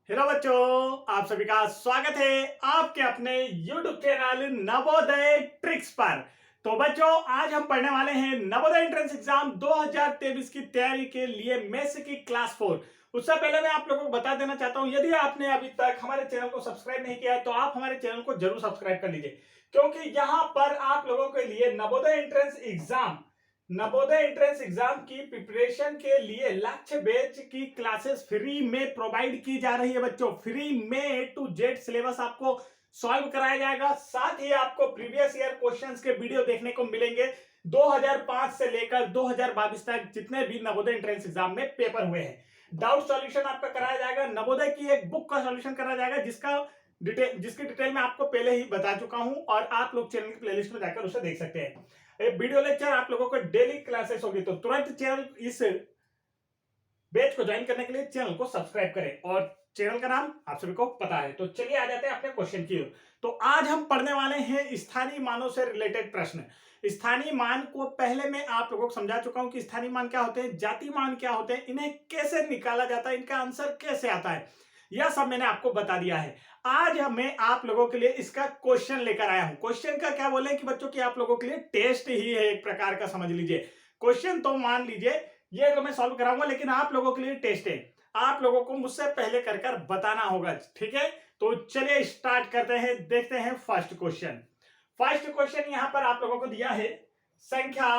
Hello बच्चों, आप सभी का स्वागत है आपके अपने YouTube चैनल नवोदय ट्रिक्स पर। तो बच्चों, आज हम पढ़ने वाले हैं नवोदय एंट्रेंस एग्जाम 2023 की तैयारी के लिए मैथ्स की क्लास 4। उससे पहले मैं आप लोगों को बता देना चाहता हूं, यदि आपने अभी तक हमारे चैनल को सब्सक्राइब नहीं किया है तो आप हमारे चैनल को जरूर सब्सक्राइब कर लीजिए, क्योंकि यहाँ पर आप लोगों के लिए नवोदय एंट्रेंस एग्जाम की प्रिपरेशन के लिए लक्ष्य बैच की क्लासेस फ्री में प्रोवाइड की जा रही है। बच्चों, फ्री में ए टू जेड सिलेबस आपको सॉल्व कराया जाएगा। साथ ही आपको प्रीवियस ईयर क्वेश्चंस के वीडियो देखने को मिलेंगे 2005 से लेकर 2022 तक जितने भी नवोदय एंट्रेंस एग्जाम में पेपर हुए हैं। डाउट सॉल्यूशन आपका कराया जाएगा। नवोदय की एक बुक का सॉल्यूशन कराया जाएगा जिसकी डिटेल मैं आपको पहले ही बता चुका हूं, और आप लोग चैनल की प्लेलिस्ट में जाकर उसे देख सकते हैं। वीडियो लेक्चर आप लोगों को डेली क्लासेस होगी, तो तुरंत चैनल इस बैच को ज्वाइन करने के लिए चैनल को सब्सक्राइब करें, और चैनल का नाम आप सभी को पता है। तो चलिए आ जाते हैं अपने क्वेश्चन की ओर। तो आज हम पढ़ने वाले हैं स्थानीय मानों से रिलेटेड प्रश्न। स्थानीय मान को पहले मैं आप लोगों को समझा चुका हूं कि स्थानीय मान क्या होते हैं, जाति मान क्या होते हैं, इन्हें कैसे निकाला जाता है, इनका आंसर कैसे आता है, यह सब मैंने आपको बता दिया है। आज मैं आप लोगों के लिए इसका क्वेश्चन लेकर आया हूं। क्वेश्चन का क्या बोले कि बच्चों की आप लोगों के लिए टेस्ट ही है, एक प्रकार का समझ लीजिए। क्वेश्चन तो मान लीजिए ये तो मैं सॉल्व कराऊंगा, लेकिन आप लोगों के लिए टेस्ट है। आप लोगों को मुझसे पहले कर कर बताना होगा, ठीक है। तो चलिए स्टार्ट करते हैं, देखते हैं फर्स्ट क्वेश्चन। फर्स्ट क्वेश्चन यहां पर आप लोगों को दिया है संख्या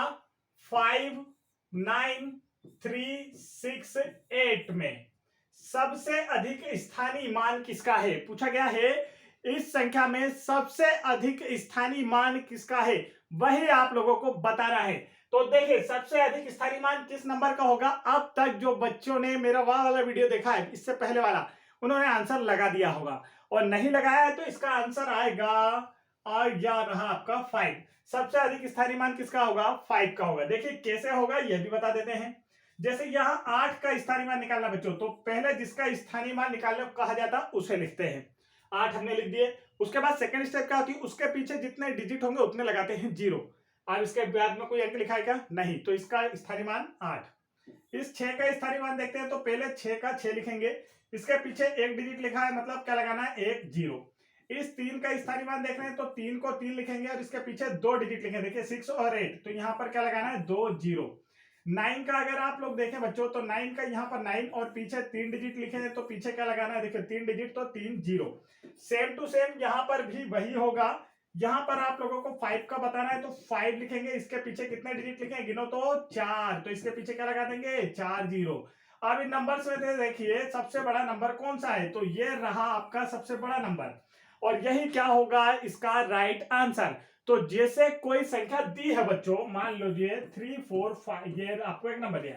5, 9, 3, 6, 8 में सबसे अधिक स्थानीय मान किसका है। पूछा गया है इस संख्या में सबसे अधिक स्थानीय मान किसका है, वही आप लोगों को बताना है। तो देखिए, सबसे अधिक स्थानीय मान किस नंबर का होगा। अब तक जो बच्चों ने मेरा वाला वीडियो देखा है, इससे पहले वाला, उन्होंने आंसर लगा दिया होगा, और नहीं लगाया है तो इसका आंसर आएगा और या रहा आपका 5। सबसे अधिक स्थानीय मान किसका होगा, 5 का होगा। देखिए कैसे होगा यह भी बता देते हैं। जैसे यहां 8 का स्थानीय मान निकालना बच्चों, तो पहले जिसका स्थानीय मान निकालने को कहा जाता उसे लिखते हैं। 8 हमने लिख दिए। उसके बाद सेकंड स्टेप क्या होती है, उसके पीछे जितने डिजिट होंगे उतने लगाते हैं 0। अब इसके बाद में कोई अंक लिखा है क्या, नहीं, तो इसका स्थानीय मान 8। इस 6 का स्थानीय मान देखते हैं, तो पहले 6 का 6 लिखेंगे, इसके पीछे एक डिजिट लिखा है, मतलब क्या लगाना है, 1 0। इस 3 का स्थानीय मान देख रहे हैं, तो 3 को 3 लिखेंगे और इसके पीछे 2 डिजिट लिखेंगे, देखिए 6 और 8, तो यहां पर क्या लगाना है, 2 0। 9 का अगर आप लोग देखें बच्चों, तो 9 का यहाँ पर 9 और पीछे 3 डिजिट लिखे हैं, तो पीछे क्या लगाना है, देखिए 3 डिजिट, तो 3 0। सेम टू सेम यहाँ पर भी वही होगा। यहाँ पर आप लोगों को 5 का बताना है, तो 5 लिखेंगे, इसके पीछे कितने डिजिट लिखेंगे, गिनो तो 4, तो इसके पीछे क्या लगा देंगे, 4 0। अब इन नंबर्स में देखिए सबसे बड़ा नंबर कौन सा है, तो ये रहा आपका सबसे बड़ा नंबर, और यही क्या होगा इसका राइट आंसर। तो जैसे कोई संख्या दी है बच्चों, मान लीजिए 3 4 5, ये आपको एक नंबर दिया,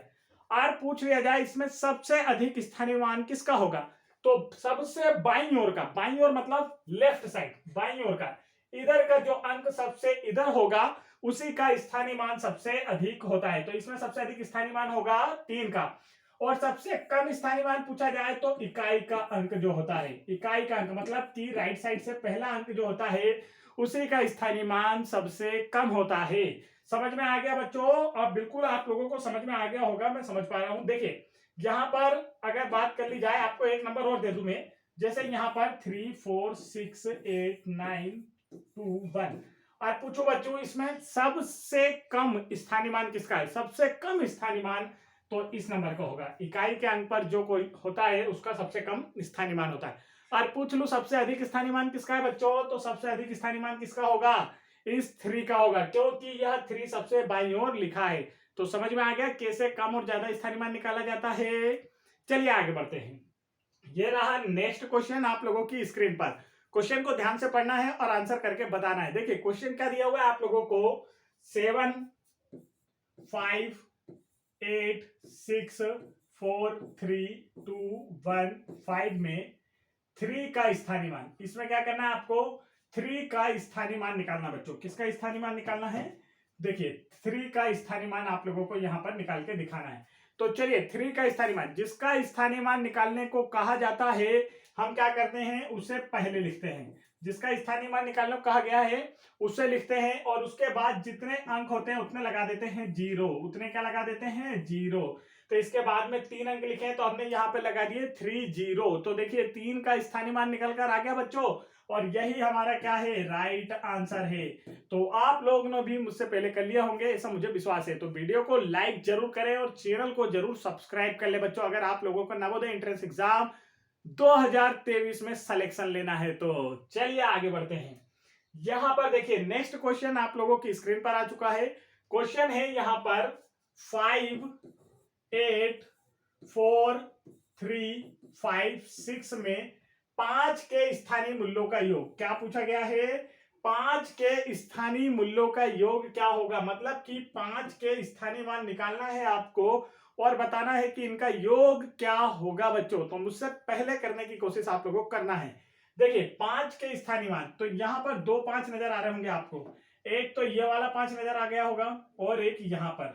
और पूछ लिया जाए इसमें सबसे अधिक स्थानीय मान किसका होगा, तो सबसे बाईं ओर का, बाईं ओर मतलब लेफ्ट साइड, बाईं ओर का, इधर का जो अंक सबसे इधर होगा उसी का स्थानीय मान सबसे अधिक होता है। तो इसमें सबसे अधिक स्थानीय मान होगा 3 का। और सबसे कम स्थानीय मान पूछा जाए तो इकाई का अंक जो होता है, इकाई का अंक मतलब कि राइट साइड से पहला अंक जो होता है उसी का स्थानीय मान सबसे कम होता है। समझ में आ गया बच्चों, अब बिल्कुल आप लोगों को समझ में आ गया होगा, मैं समझ पा रहा हूं। देखिए यहां पर अगर बात कर ली जाए, आपको एक नंबर और दे दूं मैं, जैसे यहां पर 3 4 6 8 9 2 1, और पूछो बच्चों इसमें सबसे कम स्थानीय मान किसका है, सबसे कम स्थानीय मान तो इस नंबर का होगा। इकाई के अंक पर जो कोई होता है उसका सबसे कम स्थानीय मान होता है। और पूछ लूं सबसे अधिक स्थानीय मान किसका है बच्चों, तो सबसे अधिक स्थानीय मान किसका होगा, इस 3 का होगा, क्योंकि यह 3 सबसे बाईं ओर लिखा है। तो समझ में आ गया कैसे कम और ज्यादा स्थानीय मान निकाला जाता है। चलिए आगे बढ़ते हैं। ये रहा नेक्स्ट क्वेश्चन आप लोगों की स्क्रीन पर। क्वेश्चन को ध्यान से पढ़ना है और आंसर करके बताना है। देखिए क्वेश्चन क्या दिया हुआ है आप लोगों को, 7 5 8 6 4 3 2 1 5 में 3 का स्थानीय मान, इसमें क्या करना है आपको, 3 का स्थानीय मान निकालना बच्चों। किसका स्थानीय मान निकालना है, देखिए 3 का स्थानीय मान आप लोगों को यहां पर निकाल के दिखाना है। तो चलिए 3 का स्थानीय मान, जिसका स्थानीय मान निकालने को कहा जाता है, हम क्या करते हैं उसे पहले लिखते हैं। जिसका स्थानीय मान निकालने को कहा गया है उसे लिखते हैं, और उसके बाद जितने अंक होते हैं उतने लगा देते हैं 0, उतने क्या लगा देते हैं 0। तो इसके बाद में 3 अंक लिखे हैं तो हमने यहाँ पे लगा दिए 30। तो देखिए 3 का स्थानीय मान निकल कर आ गया बच्चों, और यही हमारा क्या है, राइट आंसर है। तो आप लोग ने भी मुझसे पहले कर लिया होंगे ऐसा मुझे विश्वास है। तो वीडियो को लाइक जरूर करें और चैनल को जरूर सब्सक्राइब कर ले बच्चों, अगर आप लोगों को नवोदय एंट्रेंस एग्जाम 2023 में सिलेक्शन लेना है। तो चलिए आगे बढ़ते हैं। यहां पर देखिए नेक्स्ट क्वेश्चन आप लोगों की स्क्रीन पर आ चुका है। क्वेश्चन है यहां पर 5, 8, 4, 3, 5, 6 में 5 के स्थानीय मूल्यों का योग। क्या पूछा गया है, 5 के स्थानीय मूल्यों का योग क्या होगा, मतलब कि 5 के स्थानीय मान निकालना है आपको और बताना है कि इनका योग क्या होगा बच्चों। तो मुझसे पहले करने की कोशिश आप लोगों को करना है। देखिए 5 के स्थानीय मान, तो यहां पर 2 5 नजर आ रहे होंगे आपको, एक तो ये वाला 5 नजर आ गया होगा और एक यहां पर।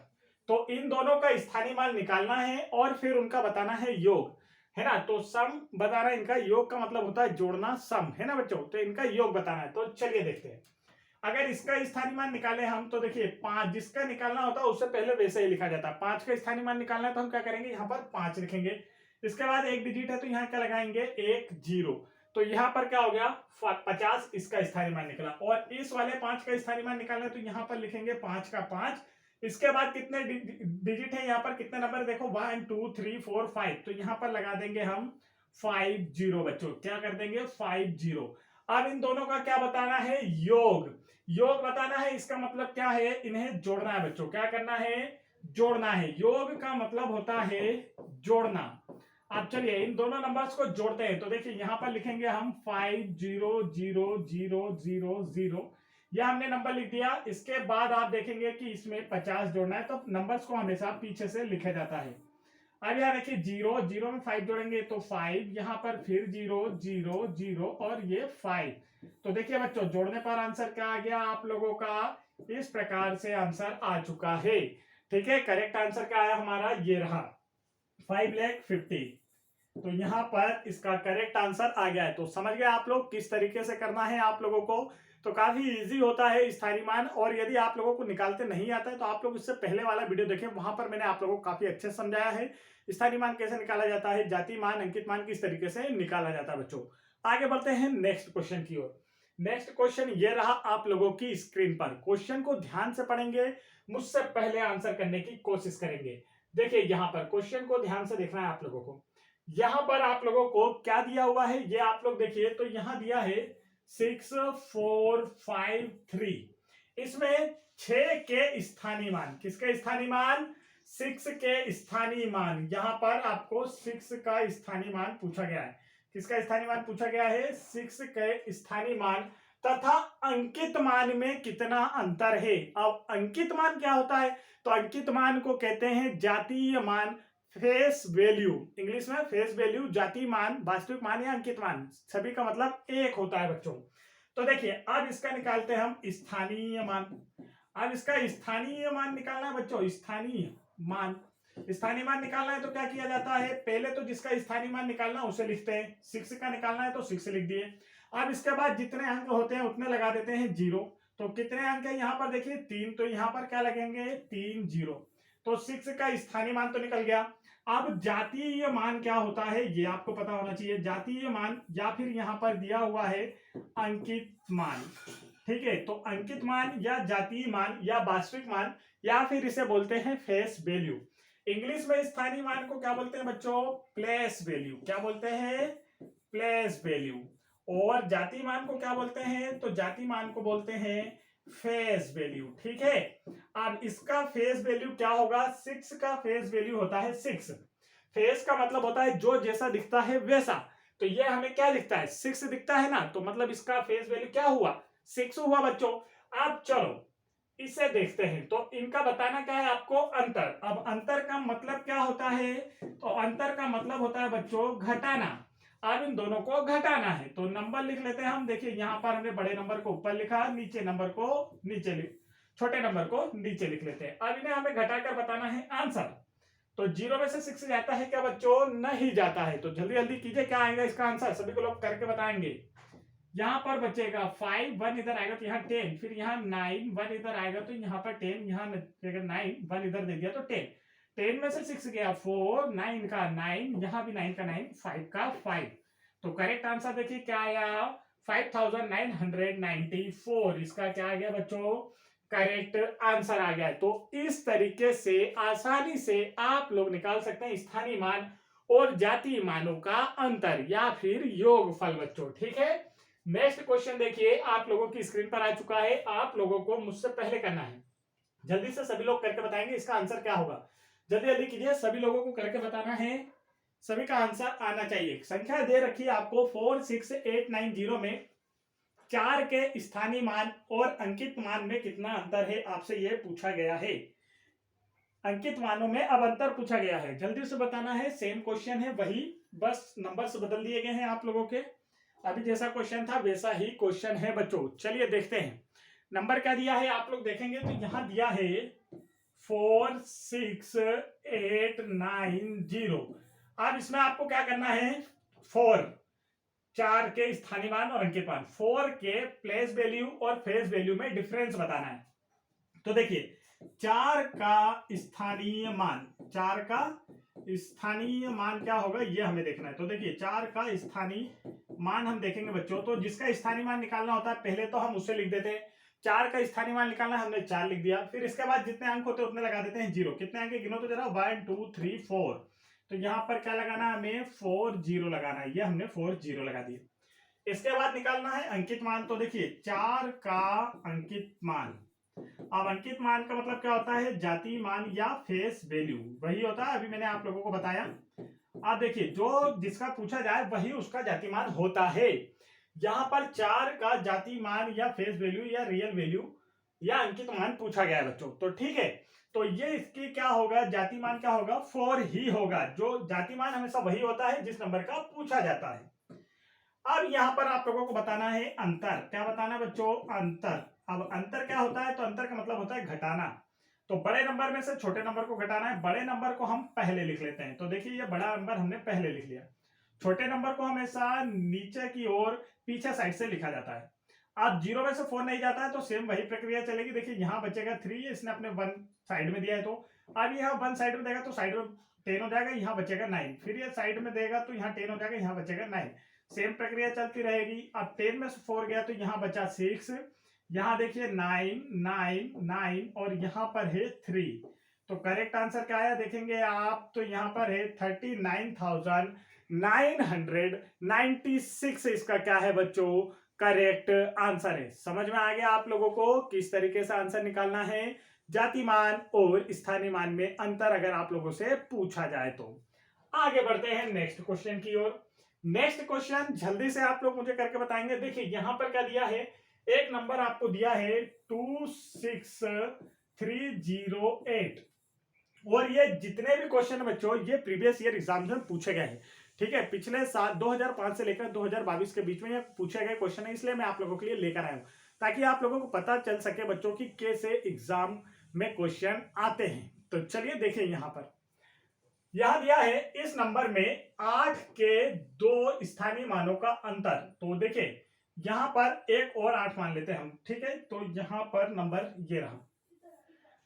तो इन दोनों का स्थानीय मान निकालना है और फिर उनका बताना है योग, है ना। तो सम बताना, इनका योग का मतलब होता है जोड़ना, सम, है ना बच्चों। तो इनका योग बताना है। तो चलिए देखते हैं। अगर इसका स्थानीय मान निकाले हम तो देखिए 5 जिसका निकालना होता है उससे पहले वैसे ही लिखा जाता है। 5 का स्थानीय मान निकालना है तो हम क्या करेंगे, यहाँ पर 5 लिखेंगे। इसके बाद एक डिजिट है तो यहाँ क्या लगाएंगे, 1 0। तो यहाँ पर क्या हो गया 50, इसका स्थानीय मान निकला। और इस वाले 5 का स्थानीय मान निकालना है तो यहाँ पर लिखेंगे 5 का 5। इसके बाद कितने डिजिट है, यहाँ पर कितने नंबर देखो, 1 2 3 4 5। तो यहाँ पर लगा देंगे हम 5 0 बच्चों। क्या कर देंगे, 5 0। अब इन दोनों का क्या बताना है, योग। योग बताना है, इसका मतलब क्या है, इन्हें जोड़ना है बच्चों। क्या करना है, जोड़ना है। योग का मतलब होता है जोड़ना। अब चलिए इन दोनों नंबर्स को जोड़ते हैं। तो देखिए यहां पर लिखेंगे हम 5 0 0 0 0 0, यह हमने नंबर लिख दिया। इसके बाद आप देखेंगे कि इसमें 50 जोड़ना है, तो नंबर्स को हमेशा पीछे से लिखा जाता है। अब यहाँ देखिए 0 0 में 5 जोड़ेंगे तो 5, यहाँ पर फिर 0 0 0 और ये 5। तो देखिए बच्चों जोड़ने पर आंसर क्या आ गया आप लोगों का, इस प्रकार से आंसर आ चुका है। ठीक है, करेक्ट आंसर क्या आया हमारा, ये रहा 5,50,000। तो यहाँ पर इसका करेक्ट आंसर आ गया है। तो समझ गए आप लोग किस तरीके से करना है आप लोगों को। तो काफी इजी होता है स्थानीय मान, और यदि आप लोगों को निकालते नहीं आता है तो आप लोग इससे पहले वाला वीडियो देखें, वहां पर मैंने आप लोगों को काफी अच्छे से समझाया है स्थानीय मान कैसे निकाला जाता है, जाति मान, अंकित मान किस तरीके से निकाला जाता है बच्चों। आगे बढ़ते हैं नेक्स्ट क्वेश्चन की ओर। नेक्स्ट क्वेश्चन ये रहा आप लोगों की स्क्रीन पर। क्वेश्चन को ध्यान से पढ़ेंगे, मुझसे पहले आंसर करने की कोशिश करेंगे। देखिए यहाँ पर क्वेश्चन को ध्यान से देखना है आप लोगों को। यहां पर आप लोगों को क्या दिया हुआ है ये आप लोग देखिए। तो यहां दिया है 6 4 5 3। इसमें 6 के स्थानीय मान, किसके स्थानीय मान, 6 के स्थानीय मान। यहां पर आपको 6 का स्थानीय मान पूछा गया है। किसका स्थानीय मान पूछा गया है, 6 के स्थानीय मान तथा अंकित मान में कितना अंतर है। अब अंकित मान क्या होता है, तो अंकित मान को कहते हैं जातीय मान, फेस वैल्यू। इंग्लिश में फेस वैल्यू, जाति मान, वास्तविक मान या अंकित मान, सभी का मतलब एक होता है बच्चों। तो देखिए अब इसका निकालते हैं हम स्थानीय मान। अब इसका स्थानीय मान निकालना है बच्चों, स्थानीय मान। स्थानीय मान निकालना है तो क्या किया जाता है, पहले तो जिसका स्थानीय मान निकालना उसे लिखते हैं। 6 का निकालना है तो 6 लिख दिए। अब इसके बाद जितने अंक होते हैं उतने लगा देते हैं 0। तो कितने अंक है यहाँ पर देखिए 3, तो यहाँ पर क्या लगेंगे 3 0। तो 6 का स्थानीय मान तो निकल गया। अब जातीय मान क्या होता है ये आपको पता होना चाहिए। जातीय मान या फिर यहाँ पर दिया हुआ है अंकित मान। ठीक है, तो अंकित मान या जातीय मान या वास्तविक मान या फिर इसे बोलते हैं फेस वैल्यू। इंग्लिश में स्थानीय मान को क्या बोलते हैं बच्चों, प्लेस वैल्यू। क्या बोलते हैं, प्लेस वैल्यू। और जातीय मान को क्या बोलते हैं, तो जातीय मान को बोलते हैं फेस वैल्यू। ठीक है, अब इसका फेस वैल्यू क्या होगा, 6 का फेस वैल्यू होता है 6। फेस का मतलब होता है जो जैसा दिखता है वैसा। तो ये हमें क्या दिखता है, 6 दिखता है ना, तो मतलब इसका फेस वैल्यू क्या हुआ, 6 हुआ बच्चों। अब चलो इसे देखते हैं। तो इनका बताना क्या है आपको, अंतर। अब अंतर का मतलब क्या होता है, तो अंतर का मतलब होता है बच्चों घटाना। अब इन दोनों को घटाना है तो नंबर लिख लेते हैं हम। देखिए यहाँ पर हमने बड़े नंबर को ऊपर लिखा, नीचे नंबर को नीचे छोटे नंबर को नीचे लिख लेते हैं। अब इन्हें हमें घटाकर बताना है आंसर। तो 0 में से 6 जाता है क्या बच्चों, नहीं जाता है। तो जल्दी जल्दी कीजिए, क्या आएगा इसका आंसर, सभी को लोग करके बताएंगे। यहाँ पर बचेगा 5, 1 इधर आएगा तो यहाँ 10, फिर यहाँ 9, 1 इधर आएगा तो यहाँ पर 10, यहाँ 9, 1 इधर दे दिया तो 10। 10 में से 6 गया 4, 9 का 9, यहाँ भी 9 का 9, 5 का 5। तो करेक्ट आंसर देखिए क्या आया, 5994। इसका क्या आ गया बच्चों, करेक्ट आंसर आ गया। तो इस तरीके से आसानी से आप लोग निकाल सकते हैं स्थानीय मान और जातीय मानों का अंतर या फिर योगफल बच्चों। ठीक है, नेक्स्ट क्वेश्चन देखिए आप लोगों की स्क्रीन पर आ चुका है। आप लोगों को मुझसे पहले करना है, जल्दी से सभी लोग करके बताएंगे इसका आंसर क्या होगा। जल्दी जल्दी कीजिए, सभी लोगों को करके बताना है, सभी का आंसर आना चाहिए। संख्या दे रखी है आपको 46890 में 4 के स्थानीय मान और अंकित मान में कितना अंतर है, आपसे यह पूछा गया है। अंकित मानों में अब अंतर पूछा गया है, जल्दी से बताना है। सेम क्वेश्चन है वही, बस नंबर्स बदल दिए गए हैं आप लोगों के। अभी जैसा क्वेश्चन था वैसा ही क्वेश्चन है बच्चों। चलिए देखते हैं नंबर क्या दिया है, आप लोग देखेंगे तो यहां दिया है 46890। अब इसमें आपको क्या करना है, 4 के स्थानीय मान और अंकित मान, 4 के प्लेस वैल्यू और फेस वैल्यू में डिफरेंस बताना है। तो देखिए 4 का स्थानीय मान, 4 का स्थानीय मान क्या होगा ये हमें देखना है। तो देखिए 4 का स्थानीय मान हम देखेंगे बच्चों, तो जिसका स्थानीय मान निकालना होता है पहले तो हम उससे लिख देते हैं। 4 का स्थानीय मान निकालना है, हमने 4 लिख दिया। फिर इसके बाद जितने अंक होते हैं उतने लगा देते हैं 0। कितने अंक गिनो तो जरा, 1 2 3 4। तो यहाँ पर क्या लगाना है हमें, 4 0 लगाना है। ये हमने 4 0 लगा दिए। इसके बाद निकालना है अंकित मान। तो देखिए 4 का अंकित मान, अब अंकित मान का मतलब क्या होता है, जातीय मान या फेस वैल्यू, वही होता है। अभी मैंने आप लोगों को बताया। आप देखिए जो जिसका पूछा जाए वही उसका जातीय मान होता है। यहां पर 4 का जातीय मान या फेस वैल्यू या रियल वैल्यू या अंकित मान पूछा गया है बच्चों। तो ठीक है, तो ये इसकी क्या होगा, जातीय मान क्या होगा, 4 ही होगा। जो जातीय मान हमेशा वही होता है जिस नंबर का पूछा जाता है। अब यहां पर आप लोगों को बताना है अंतर। क्या बताना है बच्चों, अंतर। अब अंतर क्या होता है, तो अंतर का मतलब होता है घटाना। तो बड़े नंबर में से छोटे नंबर को घटाना है। बड़े नंबर को हम पहले लिख लेते हैं। तो देखिए ये बड़ा नंबर हमने पहले लिख लिया। छोटे नंबर को हमेशा नीचे की ओर पीछे साइड से लिखा जाता है। अब 0 में से 4 नहीं जाता है तो सेम वही प्रक्रिया चलेगी। देखिए यहाँ बचेगा 3, इसने अपने 1 साइड में दिया है। तो अब यहाँ 1 साइड में देगा तो साइड में 10 हो जाएगा, यहाँ बचेगा 9। फिर ये साइड में देगा तो यहाँ 10 हो जाएगा, यहाँ बचेगा 9। सेम प्रक्रिया चलती रहेगी। अब 10 में से 4 गया तो यहाँ बचा 6, यहाँ देखिए 9 9 9 और यहाँ पर है 3। तो करेक्ट आंसर क्या आया देखेंगे आप, तो यहाँ पर है 39,996। इसका क्या है बच्चों, करेक्ट आंसर है। समझ में आ गया आप लोगों को किस तरीके से आंसर निकालना है, जाति मान और स्थानीय मान में अंतर अगर आप लोगों से पूछा जाए तो। आगे बढ़ते हैं नेक्स्ट क्वेश्चन की ओर। नेक्स्ट क्वेश्चन जल्दी से आप लोग मुझे करके बताएंगे। देखिए यहां पर क्या दिया है, एक नंबर आपको दिया है 26308 और ये जितने भी क्वेश्चन बच्चों ये प्रीवियस ईयर एग्जाम में पूछे गए हैं। ठीक है, पिछले साल 2005 से लेकर 2022 के बीच में ये पूछे गए क्वेश्चन है, इसलिए मैं आप लोगों के लिए लेकर आया हूं ताकि आप लोगों को पता चल सके बच्चों की कैसे एग्जाम में क्वेश्चन आते हैं। तो चलिए देखिए यहां पर यहां दिया है इस नंबर में 8 के 2 स्थानीय मानों का अंतर। तो देखिए यहां पर एक और 8 मान लेते हैं हम। ठीक है, तो यहां पर नंबर ये रहा,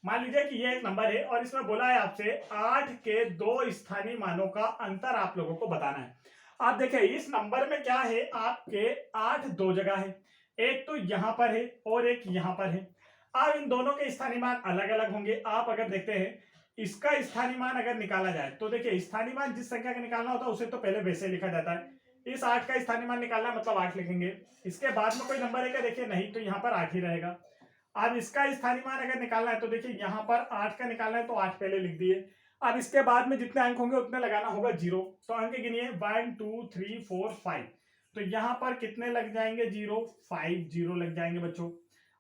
मान लीजिए कि ये एक नंबर है और इसमें बोला है आपसे 8 के 2 स्थानीय मानों का अंतर आप लोगों को बताना है। आप देखिए इस नंबर में क्या है, आपके 8 दो जगह है, एक तो यहां पर है और एक यहां पर है। अब इन दोनों के स्थानीय मान अलग अलग होंगे। आप अगर देखते हैं इसका स्थानीय मान अगर निकाला जाए तो देखिए स्थानीय मान जिस संख्या का निकालना होता है उसे तो पहले वैसे लिखा जाता है। इस 8 का स्थानीय मान निकालना मतलब 8 लिखेंगे। इसके बाद में कोई नंबर है क्या, देखिए नहीं, तो यहाँ पर 8 ही रहेगा। अब इसका स्थानीय मान अगर निकालना है तो देखिए यहाँ पर 8 का निकालना है तो 8 पहले लिख दिए। अब इसके बाद में जितने अंक होंगे उतने लगाना होगा 0। तो अंक गिनिए 1 2 3 4 5। तो यहाँ पर कितने लग जाएंगे, 0 5 0 लग जाएंगे बच्चों।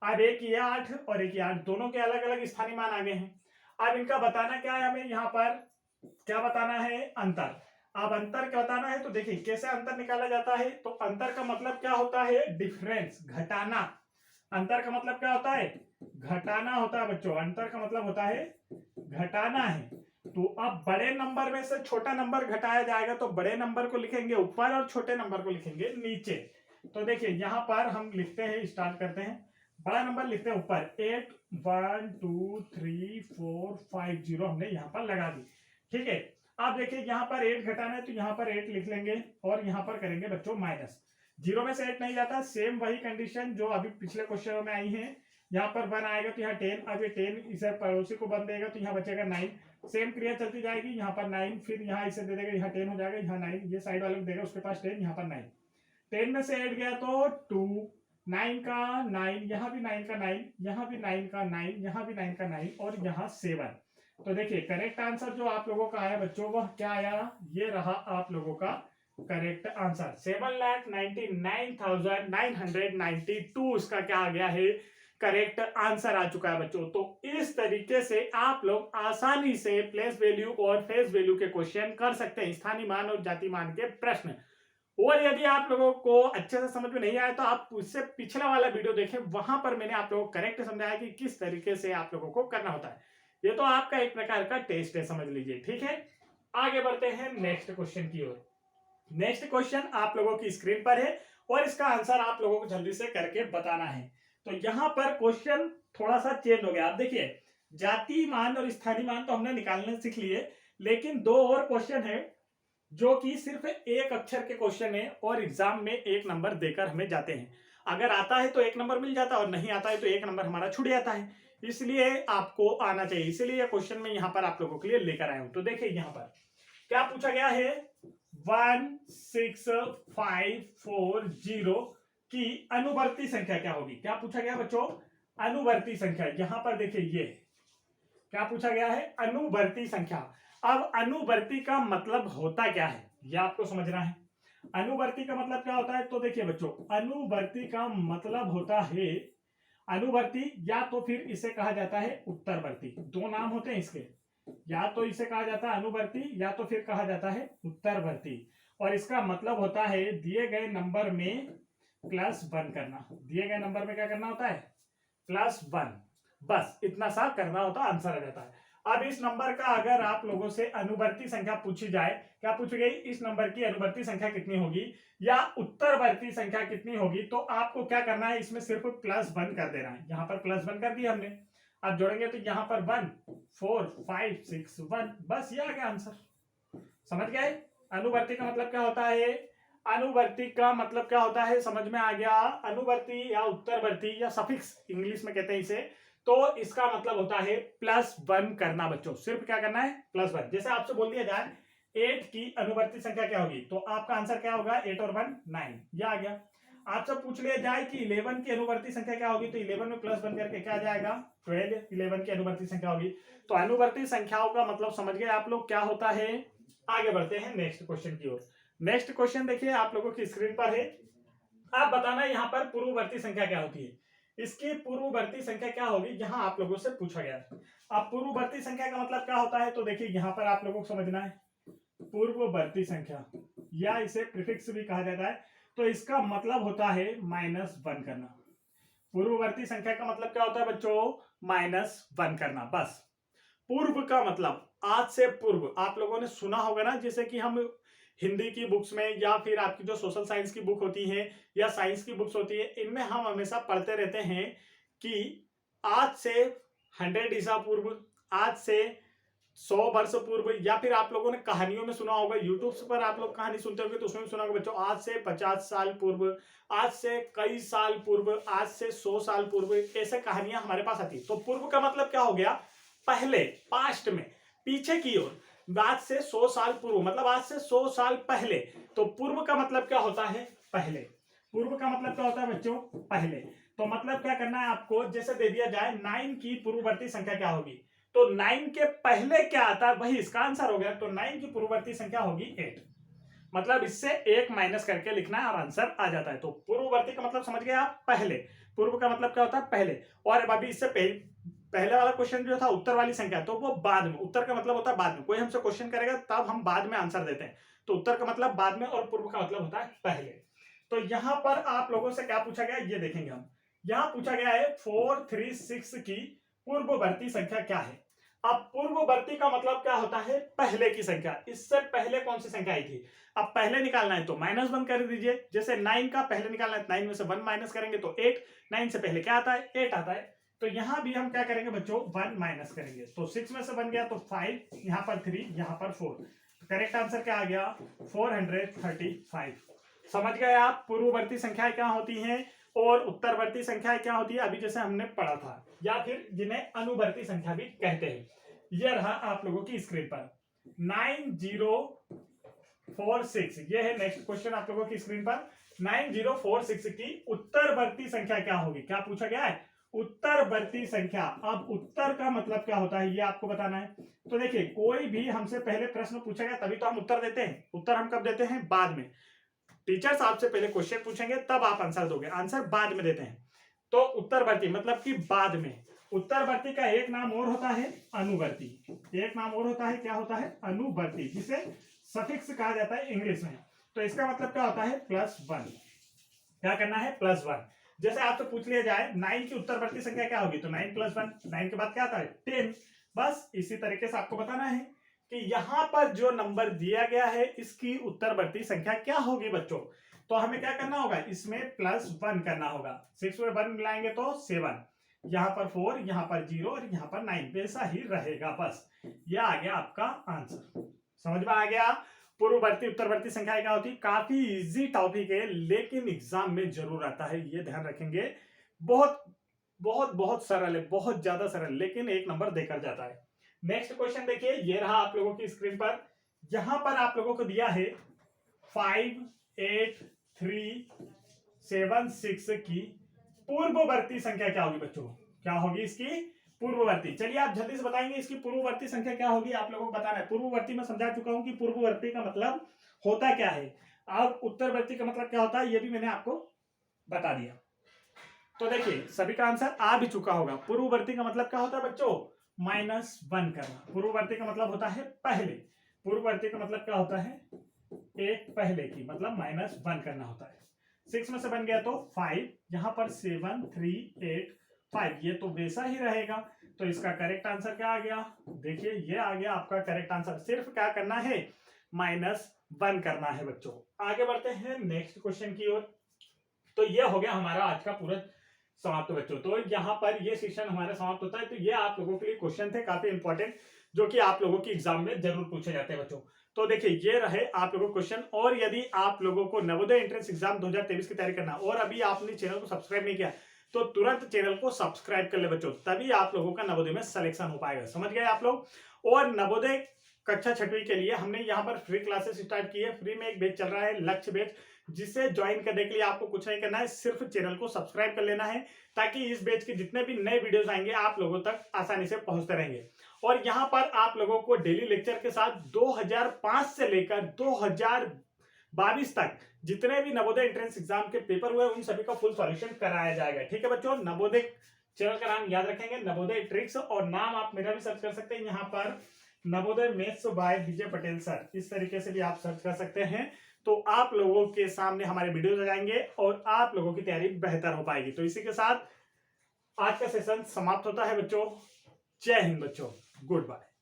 अब एक ये 8 और एक ये 8, दोनों के अलग अलग स्थानीय मान आ गए हैं। अब इनका बताना क्या है, हमें यहाँ पर क्या बताना है, अंतर। अब अंतर क्या बताना है, तो देखिए कैसे अंतर निकाला जाता है। तो अंतर का मतलब क्या होता है, डिफरेंस, घटाना। अंतर का मतलब क्या होता है, घटाना होता है बच्चों। अंतर का मतलब होता है घटाना है। तो अब बड़े नंबर में से छोटा नंबर घटाया जाएगा तो बड़े नंबर को लिखेंगे ऊपर और छोटे नंबर को लिखेंगे नीचे। तो देखिए यहां पर हम लिखते हैं, स्टार्ट करते हैं बड़ा नंबर लिखते हैं ऊपर 8 1 2 3 4 5 0 हमने यहाँ पर लगा दी। ठीक है, आप देखिए यहाँ पर 8 घटाना है तो यहाँ पर 8 लिख लेंगे और यहाँ पर करेंगे बच्चों माइनस। 0 में से 8 नहीं जाता, सेम वही कंडीशन जो अभी पिछले क्वेश्चन में आई है। यहाँ पर 1 आएगा तो यहाँ 10, अब ये 10 इसे पड़ोसी को 1 देगा तो यहाँ बचेगा 9। सेम क्रिया चलती जाएगी, यहाँ पर 9, फिर यहाँ इसे दे देगा, यहाँ 10 हो जाएगा, यहाँ 9, ये साइड वाले को देगा, उसके पास 10, यहाँ पर 9। 10 में से 8 गया तो 2, 9 का 9, यहाँ भी 9 का 9, यहाँ भी 9 का 9, यहाँ भी 9 का 9 और यहाँ 7। तो देखिए करेक्ट आंसर जो आप लोगों का आया बच्चों, वह क्या आया, ये रहा आप लोगों का करेक्ट आंसर 7,99,992 इसका क्या आ गया है, करेक्ट आंसर आ चुका है बच्चों। तो इस तरीके से आप लोग आसानी से प्लेस वैल्यू और फेस वैल्यू के क्वेश्चन कर सकते हैं, स्थानीय मान और जाति मान के प्रश्न। और यदि आप लोगों को अच्छे से समझ में नहीं आया तो आप उससे पिछला वाला वीडियो देखें, वहां पर मैंने आप लोगों को करेक्ट समझाया कि किस तरीके से आप लोगों को करना होता है। ये तो आपका एक प्रकार का टेस्ट है, समझ लीजिए। ठीक है, आगे बढ़ते हैं नेक्स्ट क्वेश्चन की ओर। नेक्स्ट क्वेश्चन आप लोगों की स्क्रीन पर है और इसका आंसर आप लोगों को जल्दी से करके बताना है। तो यहां पर क्वेश्चन थोड़ा सा चेंज हो गया। आप देखिए जाति मान और स्थानीय मान तो हमने निकालने सीख लिए, लेकिन 2 और क्वेश्चन है जो कि सिर्फ एक अक्षर के क्वेश्चन है और एग्जाम में 1 नंबर देकर हमें जाते हैं। अगर आता है तो 1 नंबर मिल जाता है और नहीं आता है तो 1 नंबर हमारा छूट जाता है, इसलिए आपको आना चाहिए। इसलिए क्वेश्चन में यहां पर आप लोगों के लिए लेकर आया हूं। तो देखिए यहां पर क्या पूछा गया है, 16540 की अनुवर्ती संख्या क्या होगी। क्या पूछा गया बच्चों, अनुवर्ती संख्या। यहां पर देखिए ये क्या पूछा गया है, अनुवर्ती संख्या। अब अनुवर्ती का मतलब होता क्या है यह आपको समझना है। अनुवर्ती का मतलब क्या होता है, तो देखिए बच्चों अनुवर्ती का मतलब होता है, अनुवर्ती या तो फिर इसे कहा जाता है उत्तरवर्ती। 2 नाम होते हैं इसके, या तो इसे कहा जाता है अनुवर्ती या तो फिर कहा जाता है उत्तरवर्ती। और इसका मतलब होता है दिए गए नंबर में +1 करना। दिए गए नंबर में क्या करना होता है, +1, बस इतना सा करना होता है, आंसर आ जाता है। अब इस नंबर का अगर आप लोगों से अनुवर्ती संख्या पूछी जाए, क्या पूछी गई, इस नंबर की अनुवर्ती संख्या कितनी होगी या उत्तरवर्ती संख्या कितनी होगी, तो आपको क्या करना है, इसमें सिर्फ +1 कर देना है। यहां पर +1 कर दिया हमने, अब जोड़ेंगे तो यहां पर 1 4 5 6 1, बस ये आ गया आंसर। समझ गए अनुवर्ती का मतलब क्या होता है, अनुवर्ती का मतलब क्या होता है, समझ में आ गया। अनुवर्ती या उत्तरवर्ती या सफिक्स इंग्लिश में कहते हैं इसे, तो इसका मतलब होता है +1 करना बच्चों। सिर्फ क्या करना है, +1। जैसे आपसे बोल दिया जाए 8 की अनुवर्ती संख्या क्या होगी, तो आपका आंसर क्या होगा, 8 और 1 9, यह आ गया। आपसे पूछ लिया जाए कि 11 की अनुवर्ती संख्या क्या होगी, तो 11 में +1 करके क्या आ जाएगा, 12 11 की अनुवर्ती संख्या होगी। तो अनुवर्ती संख्याओं का मतलब समझ गए आप लोग क्या होता है। आगे बढ़ते हैं नेक्स्ट क्वेश्चन की ओर। नेक्स्ट क्वेश्चन देखिए आप लोगों की स्क्रीन पर है। आप बताना यहाँ पर पूर्ववर्ती संख्या क्या होती है, इसकी पूर्ववर्ती संख्या क्या होगी, यहां आप लोगों से पूछा गया। अब पूर्ववर्ती संख्या का मतलब क्या होता है, तो देखिए यहां पर आप लोगों को समझना है पूर्ववर्ती संख्या या इसे प्रीफिक्स भी कहा जाता है, तो इसका मतलब होता है -1 करना। पूर्ववर्ती संख्या का मतलब क्या होता है बच्चों, -1 करना। बस पूर्व का मतलब आज से पूर्व, आप लोगों ने सुना होगा ना, जैसे कि हम हिंदी की बुक्स में या फिर आपकी जो सोशल साइंस की बुक होती है या साइंस की बुक्स होती है, इनमें हम हमेशा पढ़ते रहते हैं कि आज से 100 ईसा पूर्व, आज से 100 वर्ष पूर्व, या फिर आप लोगों ने कहानियों में सुना होगा, यूट्यूब पर आप लोग कहानी सुनते होंगे तो उसमें सुना होगा बच्चों, आज से 50 साल पूर्व, आज से कई साल पूर्व, आज से 100 साल पूर्व, ऐसे कहानियां हमारे पास आती। तो पूर्व का मतलब क्या हो गया, पहले, पास्ट में, पीछे की ओर। आज से 100 साल पूर्व मतलब आज से 100 साल पहले। तो पूर्व का मतलब क्या होता है, पहले। पूर्व का मतलब क्या होता है बच्चों, पहले। तो मतलब क्या करना है आपको, जैसे दे दिया जाए 9 की पूर्ववर्ती संख्या क्या होगी, तो 9 के पहले क्या आता है वही इसका आंसर हो गया। तो 9 की पूर्ववर्ती संख्या होगी 8, मतलब इससे 1 माइनस करके लिखना है और आंसर आ जाता है। तो पूर्ववर्ती का मतलब समझ गए आप, पहले। पूर्व का मतलब क्या होता है, पहले। और अभी इससे पहले वाला क्वेश्चन जो था उत्तर वाली संख्या, तो वो बाद में। उत्तर का मतलब होता है बाद में, कोई हमसे क्वेश्चन करेगा तब हम बाद में आंसर देते हैं, तो उत्तर का मतलब बाद में और पूर्व का मतलब होता है पहले। तो यहां पर आप लोगों से क्या पूछा गया ये देखेंगे हम। यहां पूछा गया है 436 की पूर्ववर्ती संख्या क्या है। अब पूर्ववर्ती का मतलब क्या होता है, पहले की संख्या। इससे पहले कौन सी संख्या आई थी, अब पहले निकालना है तो -1 कर दीजिए। जैसे 9 का पहले निकालना है, 9 में से 1 माइनस करेंगे तो 8, 9 से पहले क्या आता है, 8 आता है। तो यहां भी हम क्या करेंगे बच्चों, 1 माइनस करेंगे। तो 6 में से बन गया तो 5, यहां पर 3, यहां पर 4। करेक्ट आंसर क्या आ गया, 435। समझ गए आप, पूर्ववर्ती संख्याएं क्या होती हैं और उत्तरवर्ती संख्याएं क्या होती है, अभी जैसे हमने पढ़ा था, या फिर जिन्हें अनुवर्ती संख्या भी कहते हैं। यह रहा आप लोगों की स्क्रीन पर 9046। ये है नेक्स्ट क्वेश्चन आप लोगों की स्क्रीन पर। 9046 की उत्तरवर्ती संख्या क्या होगी, क्या पूछा गया है, उत्तरवर्ती संख्या। अब उत्तर का मतलब क्या होता है ये आपको बताना है। तो देखिए, कोई भी हमसे पहले प्रश्न पूछा गया तभी तो हम उत्तर देते हैं। उत्तर हम कब देते हैं, बाद में। टीचर्स आपसे पहले क्वेश्चन पूछेंगे तब आप आंसर दोगे, आंसर बाद में देते हैं। तो उत्तरवर्ती मतलब कि बाद में। उत्तरवर्ती का एक नाम और होता है अनुवर्ती, एक नाम और होता है, क्या होता है, अनुवर्ती, जिसे सफिक्स कहा जाता है इंग्लिश में। तो इसका मतलब क्या होता है, +1। क्या करना है, +1। जैसे आपसे पूछ लिया जाए 9 की उत्तरवर्ती संख्या क्या होगी, तो 9 + 1, 9 के बाद क्या आता है, 10। बस इसी तरीके से आपको बताना है कि यहां पर जो नंबर दिया गया है इसकी उत्तरवर्ती संख्या क्या होगी बच्चों। तो हमें क्या करना होगा, इसमें +1 करना होगा। 6 में 1 मिलाएंगे तो 7, यहां पर 4, यहां पर 0 और यहां पर 9, वैसा ही रहेगा। बस यह आ गया आपका आंसर, समझ में आ गया। पूर्ववर्ती उत्तरवर्ती संख्या क्या होती है, काफी इजी टॉपिक है लेकिन एग्जाम में जरूर आता है, ये ध्यान रखेंगे। बहुत बहुत बहुत सरल है, बहुत ज्यादा सरल, लेकिन 1 नंबर देकर जाता है। नेक्स्ट क्वेश्चन देखिए, ये रहा आप लोगों की स्क्रीन पर। यहां पर आप लोगों को दिया है 5, 8, 3, 7, 6 की पूर्ववर्ती संख्या क्या होगी बच्चों, क्या होगी इसकी पूर्ववर्ती। चलिए आप जल्दी से बताएंगे इसकी पूर्ववर्ती संख्या क्या होगी, आप लोगों को बताना है। पूर्ववर्ती में समझा चुका हूं कि पूर्ववर्ती का मतलब होता क्या है। अब उत्तरवर्ती का मतलब क्या होता है ये भी मैंने आपको बता दिया। तो देखिए, सभी का आंसर आ भी चुका होगा। पूर्ववर्ती का मतलब क्या होता है बच्चों, -1 करना। पूर्ववर्ती का मतलब होता है पहले। पूर्ववर्ती का मतलब क्या होता है, एक पहले की, मतलब -1 करना होता है। 6 में से बन गया तो 5, यहां पर 7, 3, 8, 5, ये तो वैसा ही रहेगा। तो इसका करेक्ट आंसर क्या आ गया, देखिए ये आ गया आपका करेक्ट आंसर। सिर्फ क्या करना है, -1 करना है बच्चों। आगे बढ़ते हैं नेक्स्ट क्वेश्चन की ओर। तो ये हो गया हमारा आज का पूरा समाप्त बच्चों। तो यहाँ पर ये सेशन हमारा समाप्त होता है। तो ये आप लोगों के लिए क्वेश्चन थे काफी इंपॉर्टेंट, जो कि आप लोगों की एग्जाम में जरूर पूछे जाते हैं बच्चों। तो देखिए, ये रहे आप लोगों को क्वेश्चन। और यदि आप लोगों को नवोदय एंट्रेंस एग्जाम 2023 की तैयारी करना और अभी आपने चैनल को सब्सक्राइब नहीं किया तो तुरंत चैनल को सब्सक्राइब कर ले बच्चों, तभी आप लोगों का नवोदय में सिलेक्शन हो पाएगा। समझ गए आप लोग। और नवोदय कक्षा 6वीं के लिए हमने यहाँ पर फ्री क्लासेस स्टार्ट की है। फ्री में एक बैच चल रहा है, लक्ष्य बैच, जिसे ज्वाइन करने के लिए आपको कुछ नहीं करना है, सिर्फ चैनल को सब्सक्राइब कर लेना है, ताकि इस बैच के जितने भी नए वीडियोस आएंगे आप लोगों तक आसानी से पहुंचते रहेंगे। और यहाँ पर आप लोगों को डेली लेक्चर के साथ 2005 से लेकर 2022 तक जितने भी नवोदय एंट्रेंस एग्जाम के पेपर हुए उन सभी का फुल सॉल्यूशन कराया जाएगा। ठीक है बच्चों, नवोदय चैनल का नाम याद रखेंगे, नवोदय ट्रिक्स, और नाम आप मेरा भी सर्च कर सकते हैं यहाँ पर, Navodaya maths by Vijay Patel sir, इस तरीके से भी आप सर्च कर सकते हैं। तो आप लोगों के सामने हमारे वीडियोस आ जाएंगे और आप लोगों की तैयारी बेहतर हो पाएगी। तो इसी के साथ आज का सेशन समाप्त होता है बच्चों। जय हिंद बच्चों, गुड बाय।